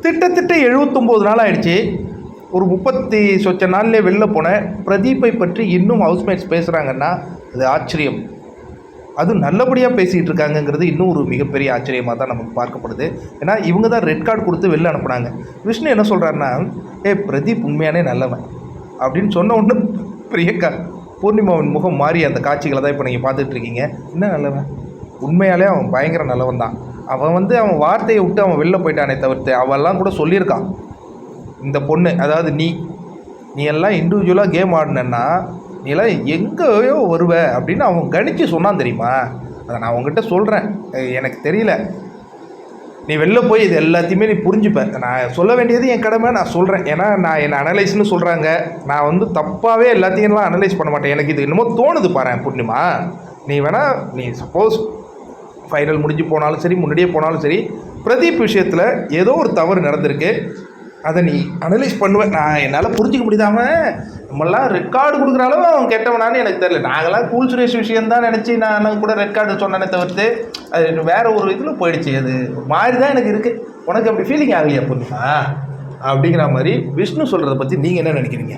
கிட்டத்தட்ட 79 நாள் ஆயிடுச்சு. ஒரு 30 சொச்ச நாள்லேயே வெளில போன பிரதீப்பை பற்றி இன்னும் ஹவுஸ்மேட்ஸ் பேசுகிறாங்கன்னா அது ஆச்சரியம். அது நல்லபடியாக பேசிகிட்டு இருக்காங்கங்கிறது இன்னும் ஒரு மிகப்பெரிய ஆச்சரியமாக தான் நமக்கு பார்க்கப்படுது. ஏன்னா இவங்க தான் ரெட் கார்டு கொடுத்து வெளில அனுப்புனாங்க. விஷ்ணு என்ன சொல்கிறாருன்னா, பிரதீப் உண்மையானே நல்லவன் அப்படின்னு சொன்ன ஒன்று பிரியங்கா பூர்ணிமாவின் முகம் மாறி அந்த காட்சிகளை தான் இப்போ நீங்கள் பார்த்துட்டு இருக்கீங்க. என்ன நல்லவன்? உண்மையாலே அவன் பயங்கர நல்லவன் தான். அவன் அவன் வார்த்தையை விட்டு அவன் வெளில போயிட்டானே தவிர்த்து அவெல்லாம் கூட சொல்லியிருக்கான். இந்த பொண்ணு, அதாவது நீ எல்லாம் இண்டிவிஜுவலாக கேம் ஆடினன்னா நீ எல்லாம் எங்கேயோ வருவ அப்படின்னு அவன் கணிச்சு சொன்னான் தெரியுமா? அதை நான் அவங்ககிட்ட சொல்கிறேன். எனக்கு தெரியல, நீ வெளில போய் இது எல்லாத்தையுமே நீ புரிஞ்சுப்ப. நான் சொல்ல வேண்டியது என் கடமை, நான் சொல்கிறேன். ஏன்னா நான் என்னை அனலைஸ்னு சொல்கிறாங்க. நான் தப்பாகவே எல்லாத்தையும்லாம் அனலைஸ் பண்ண மாட்டேன். எனக்கு இது என்னமோ தோணுது பாரு பூர்ணிமா. நீ சப்போஸ் ஃபைனல் முடிஞ்சு போனாலும் சரி, முன்னாடியே போனாலும் சரி, பிரதீப் விஷயத்தில் ஏதோ ஒரு தவறு நடந்திருக்கு. அதை நீ அனலைஸ் பண்ணுவேன். நான் என்னால் புரிஞ்சிக்க முடியாமல் நம்மளாம் ரெட் கார்டு கொடுக்குற அளவு அவன் கெட்டவனான்னு எனக்கு தெரியல. நாங்களாம் கூல் சுரேஷ் விஷயந்தான் நினச்சி நான் கூட ரெட் கார்டு சொன்னேனே தவிர்த்து அது வேறு ஒரு இதில் போயிடுச்சு. அது ஒரு மாதிரி தான் எனக்கு இருக்குது. உனக்கு அப்படி ஃபீலிங் ஆகலையா பூர்ணிமா? அப்படிங்கிற மாதிரி விஷ்ணு சொல்கிறத பற்றி நீங்கள் என்ன நினைக்கிறீங்க?